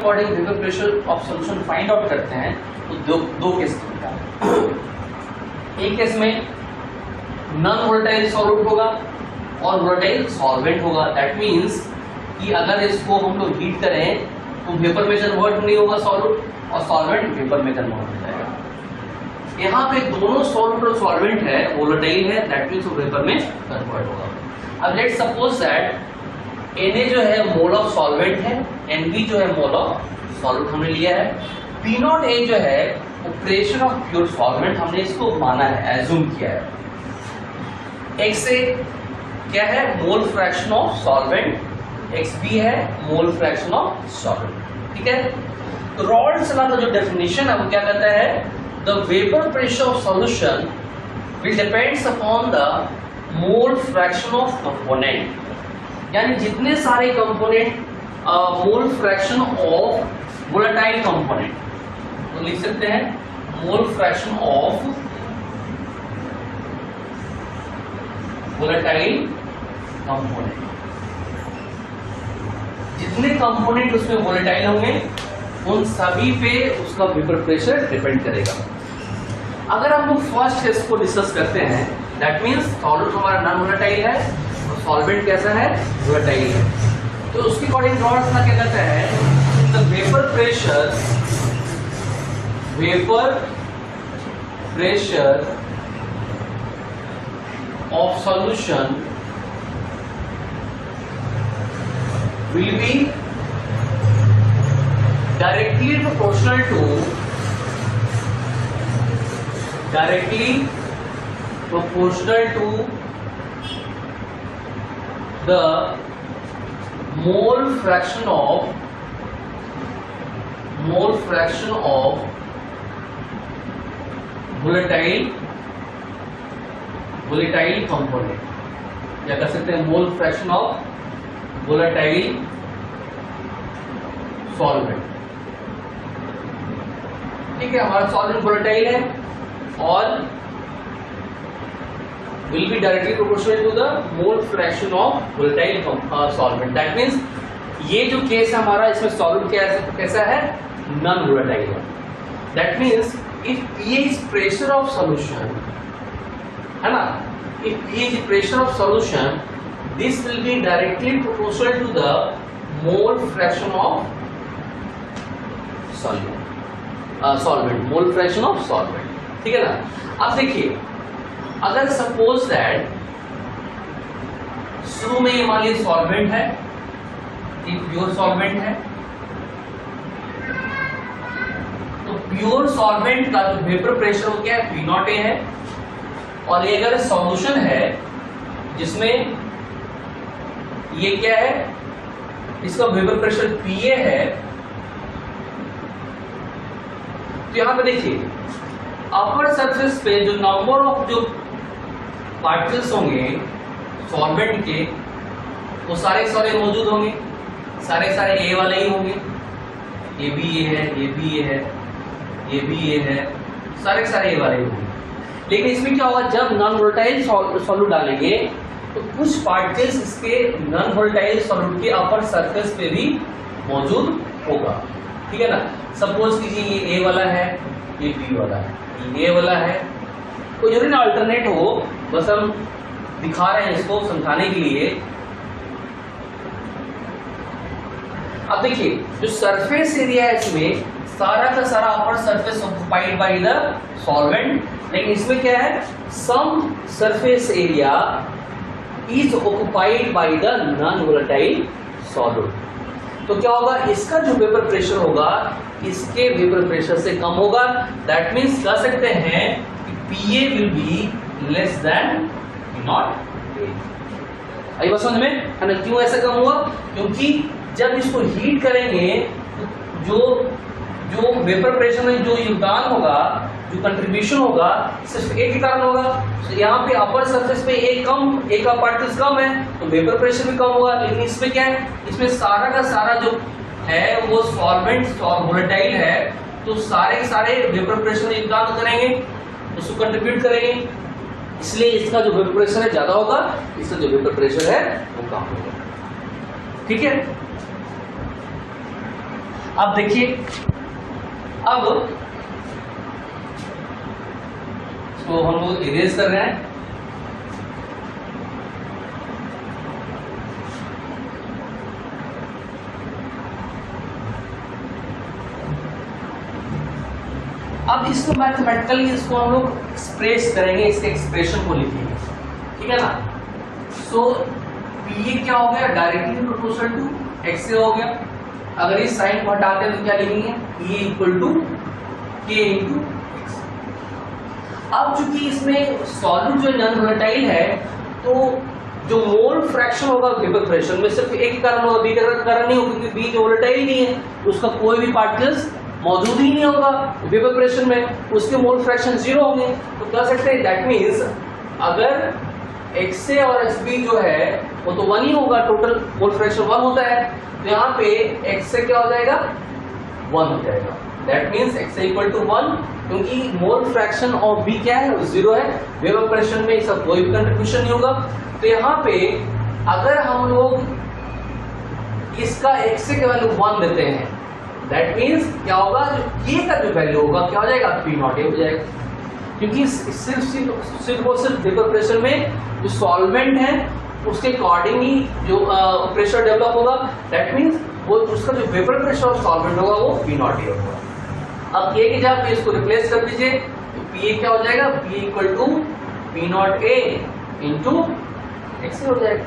According vapour pressure of solution find out करते हैं तो दो केस होता है। एक केस में नॉन वोलेटाइल सॉल्यूट होगा और वोलेटाइल सॉल्वेंट होगा। दैट मींस कि अगर इसको हम लोग हीट करें तो वेपर में कन्वर्ट नहीं होगा सॉल्यूट और सॉल्वेंट वेपर में कन्वर्ट हो जाएगा। यहाँ पे दोनों सॉल्यूट और सॉल्वेंट है, वोलेटाइल है, दैट मींस वो वेपर में कन्वर्ट होगा। अब लेट्स सपोज दैट Na जो है मोल ऑफ सॉल्वेंट है, Nb जो है मोल ऑफ सॉल्यूट हमने लिया है, P0A जो है वो प्रेशर ऑफ प्योर सॉल्वेंट हमने इसको माना है, एज्यूम किया है। Xa क्या है? मोल फ्रैक्शन ऑफ सॉल्वेंट, Xb है मोल फ्रैक्शन ऑफ सॉल्वेंट। ठीक है, तो रॉल्स लॉ का जो डेफिनेशन है वो क्या कहता है? The vapour pressure of solution will depends upon the mole fraction of component, यानी जितने सारे component mole fraction of volatile component, तो लिख सकते हैं मोल फ्रैक्शन ऑफ वोलेटाइल कंपोनेंट। जितने कंपोनेंट उसमें वोलेटाइल होंगे उन सभी पे उसका वेपर प्रेशर डिपेंड करेगा। अगर हम लोग फर्स्ट केस को डिस्कस करते हैं, दैट मींस सॉल्यूट हमारा नॉन वोलेटाइल है, सॉल्वेंट कैसा है? वोलेटाइल है। तो उसके अकॉर्डिंग रॉल्स लॉ क्या कहता है? The vapour pressure of solution will be directly proportional to the mole fraction of volatile component, या कर सकते हैं मोल फ्रैक्शन ऑफ वोलेटाइल सॉल्वेंट। ठीक है, हमारा सॉल्वेंट वोलेटाइल है और will be directly proportional to the mole fraction of volatile solvent. That means ये जो केस है हमारा, इसमें सॉल्वेंट कैसा है? नॉन वोलेटाइल है। That means if PA is pressure of solution, है ना, if PA is pressure of solution, this will be directly proportional to the mole fraction of solvent, mole fraction of solvent। ठीक है ना। अब देखिए, अगर suppose that शुरू में ये मान लीजिए सॉल्वेंट है, ये प्योर सॉल्वेंट है, तो प्योर सॉल्वेंट का जो वेपर प्रेशर वो क्या है? P0A है। और ये अगर सॉल्यूशन है जिसमें ये क्या है? इसका वेपर प्रेशर PA है। तो यहां पे देखिए अपर सरफेस पे जो नंबर ऑफ जो पार्टिकल्स होंगे सॉल्वेंट के वो सारे मौजूद होंगे, सारे ए वाले ही होंगे। ये भी ये है, ये भी ये है, ये भी ये है, सारे ए वाले ही होंगे। लेकिन इसमें क्या होगा? जब नॉन वोलेटाइल सॉल्यूट डालेंगे तो कुछ पार्टिकल्स इसके नॉन वोलेटाइल सॉल्यूट के अपर सरफेस पे भी मौजूद होगा। ठीक है ना। सपोज कीजिए ये ए वाला है, ये बी वाला है, ये वाला है, कोई जरूरी ना अल्टरनेट हो, बस हम दिखा रहे हैं इसको समझाने के लिए। अब देखिए जो सरफेस एरिया है इसमें सारा का सारा upper surface occupied by the solvent, लेकिन इसमें क्या है? Some surface area is occupied by the non volatile solute. तो क्या होगा? इसका जो वेपर प्रेशर होगा इसके वेपर प्रेशर से कम होगा। दैट मीन्स कह सकते हैं कि PA will be less than P0A। आई बात समझ में है ना? क्यों ऐसा कम हुआ? क्योंकि जब इसको हीट करेंगे तो जो वेपर प्रेशर में जो योगदान होगा, जो कंट्रीब्यूशन होगा, सिर्फ एक ही कारण होगा। तो यहाँ पे अपर सरफेस पे एक का पार्टिकल्स कम है तो वेपर प्रेशर भी कम होगा। लेकिन इसमें क्या है? इसमें सारा का सारा जो है वो सॉल्वेंट और वोलेटाइल है, तो सारे वेपर प्रेशर में योगदान करेंगे, उसको कंट्रीब्यूट करेंगे, इसलिए इसका जो वेपर प्रेशर है ज्यादा होगा, इसका जो वेपर प्रेशर है वो कम होगा। ठीक है। अब देखिए, अब इसको हम लोग इरेज कर रहे हैं। अब इसको मैथमेटिकली इसको हम लोग एक्सप्रेस करेंगे, इसके एक्सप्रेशन को लिखेंगे, ठीक है ना। सो पी क्या हो गया, डायरेक्टली प्रोपोर्शनल टू एक्स से हो गया। अगर इस साइन को हटाते हैं तो क्या लिखेंगे, पी इक्वल टू के इंटू एक्स। अब चूंकि इसमें सॉल्यूट जो नॉन वोलेटाइल है, तो जो मोल फ्रैक्शन होगा वेपर प्रेशर में सिर्फ एक ही कारण होगा, बी का कारण नहीं होगा, क्योंकि बी जो वोलेटाइल नहीं है, उसका कोई भी पार्टिकल्स मौजूद ही नहीं होगा वेपर प्रेशर में, उसके मोल फ्रैक्शन जीरो होंगे। तो कह सकते हैं दैट मीन्स अगर एक्स ए और एस बी जो है वो तो 1 ही होगा, टोटल मोल फ्रैक्शन 1 होता है, तो यहाँ पे एक्स ए क्या हो जाएगा, 1 हो जाएगा। That means X A equal to 1, क्योंकि मोल फ्रैक्शन ऑफ बी क्या है, 0 है। वेपर प्रेशर में इसका कोई भी कंट्रीब्यूशन नहीं होगा। तो यहाँ पे अगर हम लोग इसका एक्स ए का वैल्यू 1 लेते हैं, दैट मीन्स क्या होगा, जो के का जो वैल्यू होगा क्या हो जाएगा, पी नॉट ए हो जाएगा। क्योंकि सिर्फ और सिर्फ वेपर प्रेशर में जो सॉल्वेंट है उसके अकॉर्डिंग ही जो प्रेशर डेवलप होगा, दैट मीन्स वो उसका जो वेपर प्रेशर और सॉल्वेंट होगा वो पी नॉट ए होगा। अब के की जगह पे इसको रिप्लेस कर दीजिए, तो पी क्या हो जाएगा, P equal to P naught A into X हो जाएगा,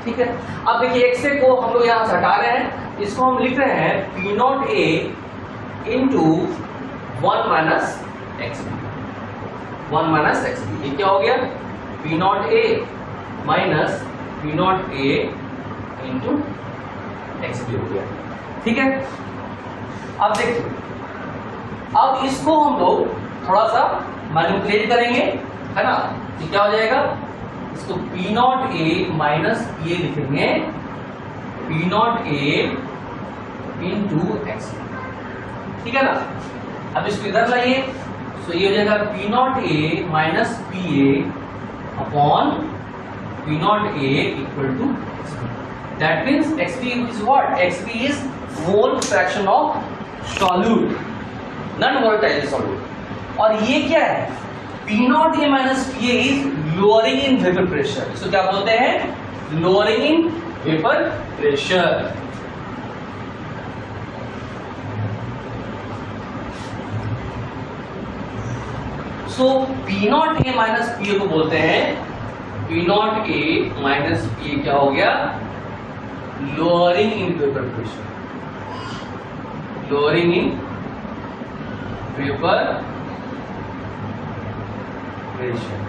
ठीक है। अब देखिए एक्स ए को हम लोग यहाँ से हटा रहे हैं, इसको हम लिख रहे हैं P naught A into 1 minus X B, 1 minus X B. ये क्या हो गया, P naught A minus P naught A into X B हो गया, ठीक है। अब देखिए, अब इसको हम लोग थोड़ा सा मैनिपुलेट करेंगे, है ना। ये क्या हो जाएगा, इसको P naught A minus P A लिखेंगे, P naught A into X, ठीक है ना। अब इसको इधर लाइए, तो ये हो जाएगा P naught A minus P A upon P naught A equal to X B. That means X B is what, X B is mole fraction of solute, non volatile solute. और ये क्या है, P naught A minus P A is lowering in vapour pressure. इसको क्या बोलते हैं, lowering in vapour pressure. So P naught A minus P A को बोलते हैं, P naught A minus P A क्या हो गया, lowering in vapour pressure, lowering in vapour pressure.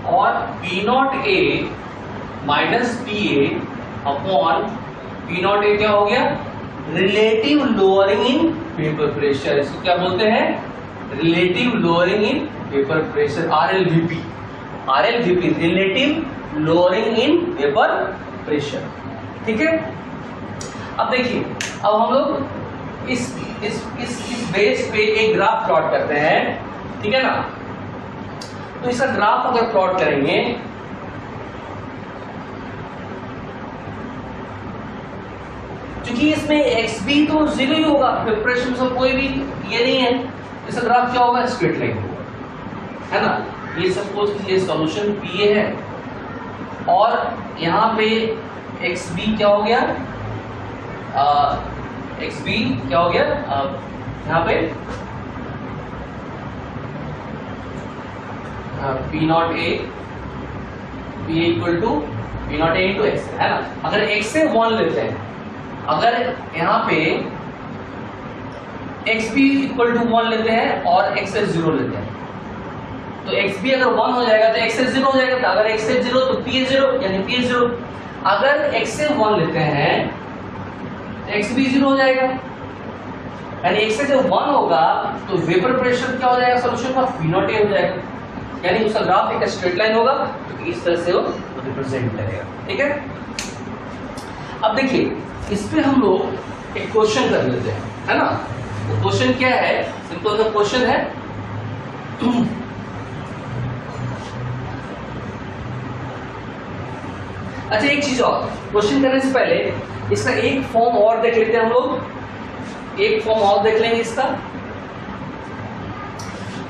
और P naught A minus P A upon P naught A क्या हो गया, relative lowering in vapour pressure. इसको क्या बोलते हैं, relative lowering in vapour pressure, RLVP, RLVP relative lowering in vapour pressure, ठीक है। अब देखिए, अब हम लोग इस बेस पे एक ग्राफ प्लॉट करते हैं, ठीक है ना। तो इसका ग्राफ अगर प्लॉट करेंगे, क्योंकि इसमें एक्स बी तो 0 ही होगा, वेपर प्रेशर में कोई भी ये नहीं है, इसका ग्राफ क्या होगा, स्ट्रेट लाइन होगा, है ना। ये सपोज कीजिए सॉल्यूशन पी ए है, और यहाँ पे एक्स बी क्या हो गया, एक्स बी क्या हो गया, यहाँ पे P naught A, P A equal to P naught A into X, है ना। अगर एक्स से 1 लेते हैं, अगर यहाँ पे एक्स बी इक्वल टू 1 लेते हैं और एक्स से 0 लेते हैं, तो एक्स बी अगर 1 हो जाएगा तो एक्स से 0 हो जाएगा, तो अगर एक्स से 0 तो पी ए 0, यानी पी ए 0। अगर एक्स से 1 लेते हैं तो एक्स बी 0 हो जाएगा, यानी एक्स से जब 1 होगा तो वेपर प्रेशर क्या हो जाएगा सॉल्यूशन का, पी नॉट ए हो जाएगा, यानी उसका ग्राफ एक स्ट्रेट लाइन होगा, तो इस तरह से वो रिप्रेजेंट करेगा, ठीक है। अब देखिए, इस पे हम लोग एक क्वेश्चन कर लेते हैं, है ना। तो क्वेश्चन क्या है, सिंपल सा क्वेश्चन है, अच्छा एक चीज और, क्वेश्चन करने से पहले इसका एक फॉर्म और देख लेते हैं हम लोग, एक फॉर्म और देख लेंगे इसका।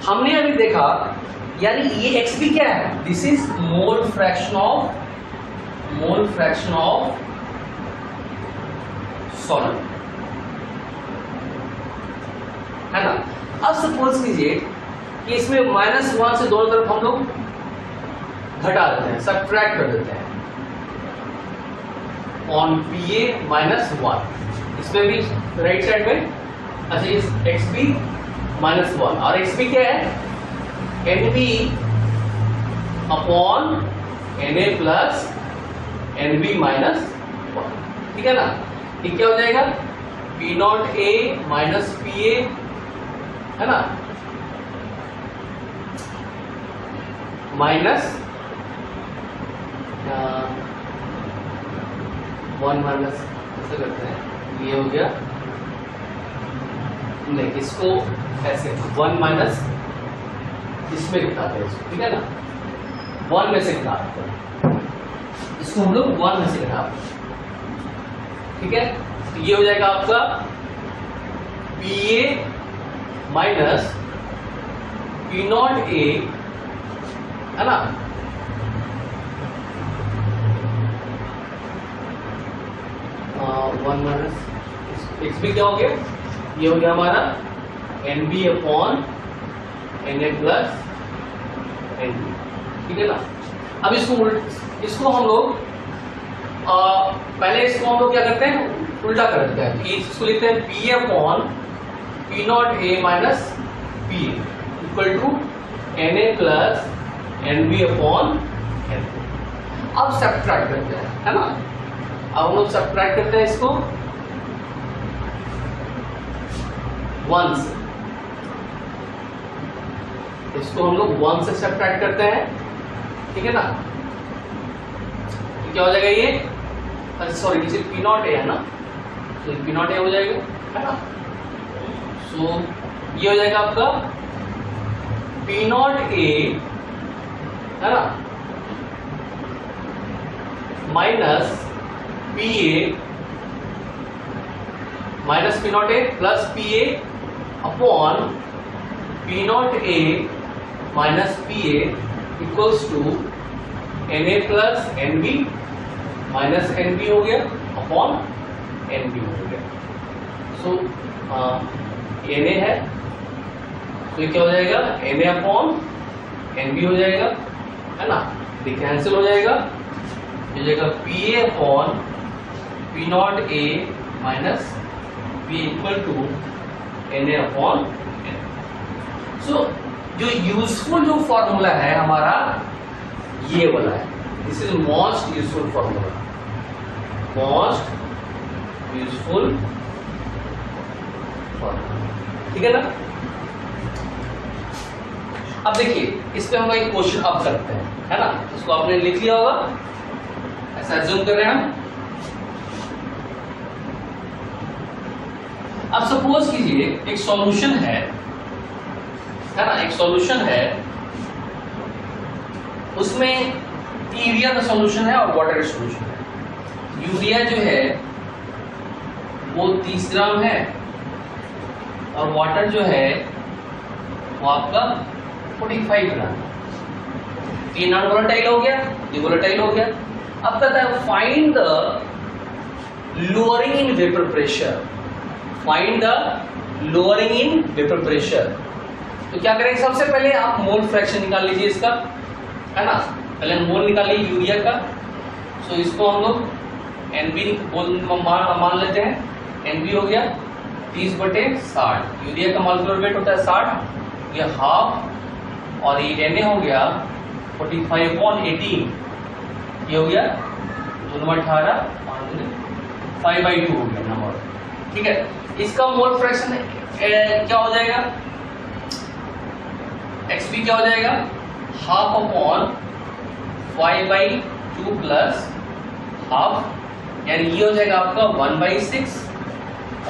हमने अभी देखा यानी ये एक्स भी क्या है, this is mole fraction of solid, है ना। अब सपोज कीजिए कि इसमें -1 से दोनों तरफ हम लोग घटा देते हैं, सबट्रैक्ट कर देते हैं ऑन PA -1, इसमें भी राइट साइड में। अच्छा इस XB -1 और XB क्या है, NB upon NA plus NB -1, ठीक है ना। ये क्या हो जाएगा, P0A माइनस PA, है ना, माइनस 1 माइनस ऐसे करते हैं, ये हो गया, नहीं इसको ऐसे 1 माइनस इसमें घटाते हैं इसको, ठीक है ना, 1 में से घटाते हैं इसको, हम लोग 1 में से घटाते हैं, ठीक है। तो ये हो जाएगा आपका PA माइनस P0A, है ना, वन माइनस एक्स भी क्या हो गया, ये हो गया हमारा NB upon NA plus NB, ठीक है ना। अब इसको हम लोग पहले इसको हम लोग क्या करते हैं, उल्टा कर देते हैं, इसको लिखते हैं PA upon P0A minus PA equal to NA plus NB upon NB। अब सब्ट्रैक्ट करते हैं, है ना। अब हम लोग सब्ट्रैक्ट करते हैं इसको 1 से, इसको हम लोग 1 से सब्ट्रैक्ट करते हैं, ठीक है ना। तो क्या हो जाएगा ये, अच्छा सॉरी इसे P0A है ना, तो P0A हो जाएगा, है ना। सो ये हो जाएगा आपका P0A, है ना, minus PA minus P0A plus PA upon P0A minus PA equals to NA plus NB minus NB हो गया अपॉन NB हो गया। सो NA है तो ये क्या हो जाएगा, NA अपॉन NB हो जाएगा, है ना, ये कैंसिल हो जाएगा, हो जाएगा PA upon P0A minus P equal to NA upon N। So जो यूजफुल जो फॉर्मूला है हमारा ये वाला है, this is most useful formula, most useful formula, ठीक है ना। अब देखिए इस पे हम एक क्वेश्चन अब करते हैं, है ना, इसको आपने लिख लिया होगा, ऐसा अज्यूम कर रहे हैं हम। अब सपोज कीजिए एक सॉल्यूशन है ना, एक सॉल्यूशन है, उसमें यूरिया का सॉल्यूशन है और वाटर का सॉल्यूशन है। यूरिया जो है वो 30 ग्राम है और वाटर जो है वो आपका 45 ग्राम। ये नॉन वोलेटाइल हो गया, ये वोलेटाइल हो गया। अब कहता है find the lowering in vapour pressure, find the lowering in vapour pressure. तो क्या करेंगे, सबसे पहले आप मोल फ्रैक्शन निकाल लीजिए इसका, है ना, पहले मोल निकालिए यूरिया का। सो इसको हम लोग NB मान लेते हैं, NB हो गया 30/60, यूरिया का मॉलिक्यूलर वेट होता है 60, ये हाफ, और ये NA हो गया 45/18, ये हो गया 2×18 5/2 हो गया नंबर, ठीक है। इसका मोल फ्रैक्शन क्या हो जाएगा, XB क्या हो जाएगा, हाफ अपॉन 5/2 प्लस हाफ, यानी ये हो जाएगा आपका 1/6,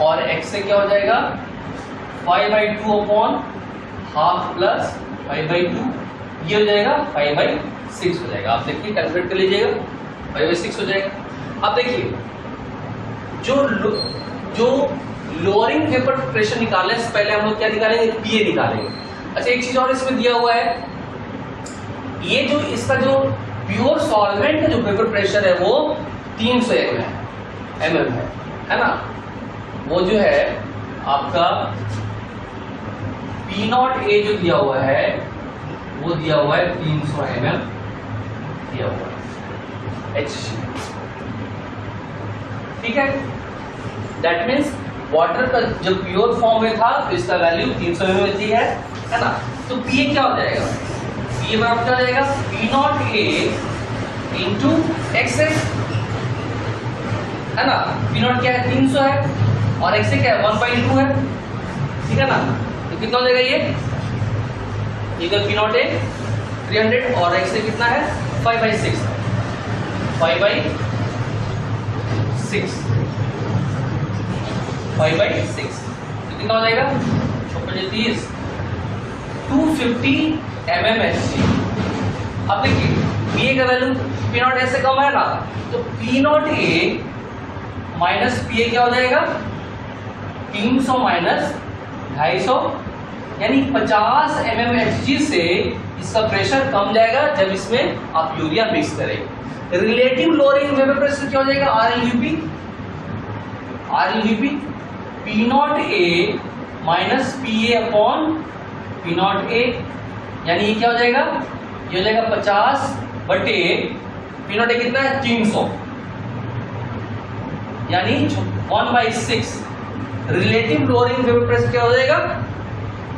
और x से क्या हो जाएगा 5/2 अपॉन हाफ प्लस 5/2, ये हो जाएगा 5/6 हो जाएगा। आप देखिए कैलकुलेट कर लीजिएगा, 5/6 हो जाएगा। अब देखिए जो लोअरिंग वेपर प्रेशर निकालने से पहले हम लोग क्या निकालेंगे, पीए निकालेंगे। अच्छा एक चीज और इसमें दिया हुआ है, ये जो इसका जो प्योर सॉल्वेंट का जो वेपर प्रेशर है वो 300 mm है ना। वो जो है आपका P0A जो दिया हुआ है वो दिया हुआ है 300 mm दिया हुआ है HC, ठीक है। दैट मीन्स वाटर का जब प्योर फॉर्म में था तो इसका वैल्यू 300 mm है ना। तो पीए क्या हो जाएगा, पीए बराबर क्या हो जाएगा, P0A इंटू XA है ना। P0 क्या है 300 है और XA क्या है 1/2 है, ठीक है ना। तो कितना हो जाएगा ये तो P0A 300 और XA कितना है 5/6 तो कितना हो जाएगा 30 250 mmHg। अब देखिए पीए का वैल्यू P0A से कम है ना, तो P0A माइनस पीए क्या हो जाएगा 300 माइनस 250, यानी 50 mmHg से इसका प्रेशर कम जाएगा जब इसमें आप यूरिया मिक्स करेंगे। रिलेटिव लोअरिंग वेपर प्रेशर क्या हो जाएगा RLUP P0A minus PA upon P0A, यानी ये क्या हो जाएगा, ये हो जाएगा 50 बटे P0A कितना है 300, यानी 1/6। रिलेटिव लोअरिंग वेपर प्रेशर क्या हो जाएगा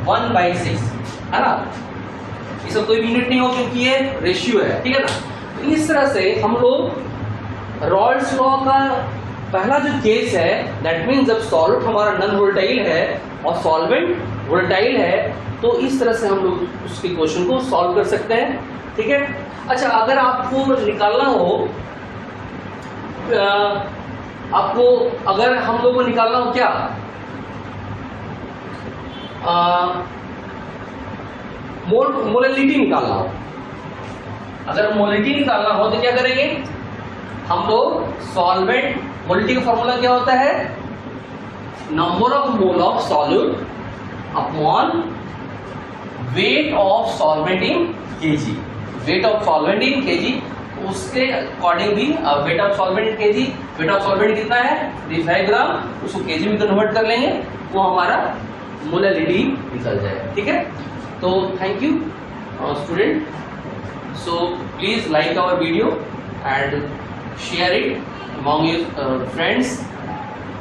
1/6 है ना। इसका कोई भी यूनिट नहीं हो क्योंकि ये रेशियो है, ठीक है ना। तो इस तरह से हम लोग रॉल्स लॉ का पहला जो केस है, दैट मीन्स जब सॉल्वेंट हमारा नॉन वोलेटाइल है और सॉल्वेंट वोलेटाइल है, तो इस तरह से हम लोग उसके क्वेश्चन को सॉल्व कर सकते हैं, ठीक है। अच्छा अगर आपको निकालना हो अगर हम लोग को निकालना हो क्या मोलैलिटी निकालना हो, अगर मोलैलिटी निकालना हो तो क्या करेंगे हम लोग, सॉल्वेंट मोलैलिटी का फॉर्मूला क्या होता है, number of mole of solute upon weight of solvent in KG, weight of solvent in KG, उसके अकॉर्डिंग भी weight of solvent in KG, weight of solvent कितना है 35 ग्राम, उसको केजी में कन्वर्ट कर लेंगे, वो हमारा मोलैलिटी निकल जाएगा, ठीक है। तो thank you student, so please like our video and share it among your friends.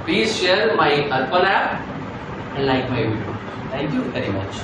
Please share my Arpan app and like my video. Thank you very much.